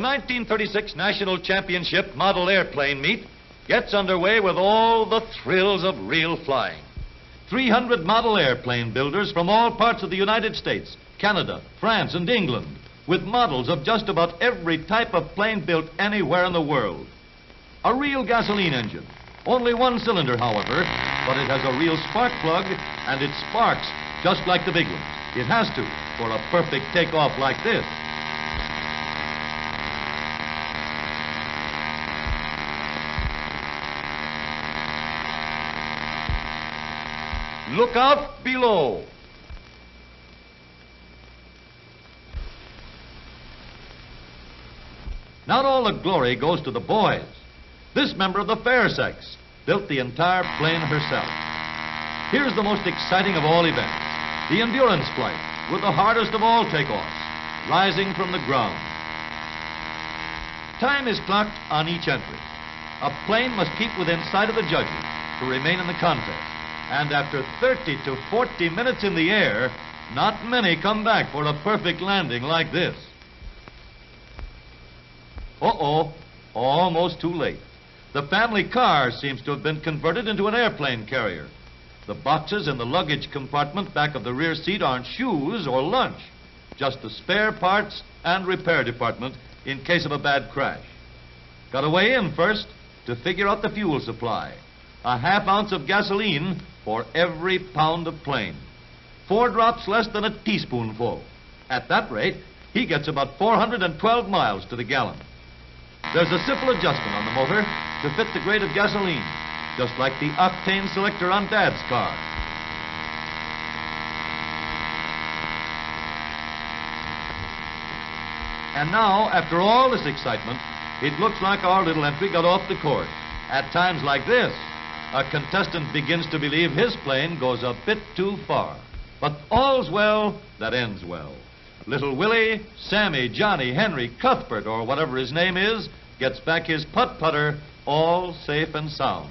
The 1936 National Championship Model Airplane Meet gets underway with all the thrills of real flying. 300 model airplane builders from all parts of the United States, Canada, France, and England, with models of just about every type of plane built anywhere in the world. A real gasoline engine. Only one cylinder, however, but it has a real spark plug, and it sparks just like the big ones. It has to, for a perfect takeoff like this. Look out below. Not all the glory goes to the boys. This member of the fair sex built the entire plane herself. Here's the most exciting of all events, the endurance flight, with the hardest of all takeoffs, rising from the ground. Time is clocked on each entry. A plane must keep within sight of the judges to remain in the contest. And after 30 to 40 minutes in the air, not many come back for a perfect landing like this. Uh-oh, almost too late. The family car seems to have been converted into an airplane carrier. The boxes in the luggage compartment back of the rear seat aren't shoes or lunch, just the spare parts and repair department in case of a bad crash. Got to weigh in first to figure out the fuel supply. A half ounce of gasoline for every pound of plane. 4 drops less than a teaspoonful. At that rate, he gets about 412 miles to the gallon. There's a simple adjustment on the motor to fit the grade of gasoline, just like the octane selector on Dad's car. And now, after all this excitement, it looks like our little entry got off the course. At times like this, a contestant begins to believe his plane goes a bit too far. But all's well that ends well. Little Willie, Sammy, Johnny, Henry, Cuthbert, or whatever his name is, gets back his putt-putter all safe and sound.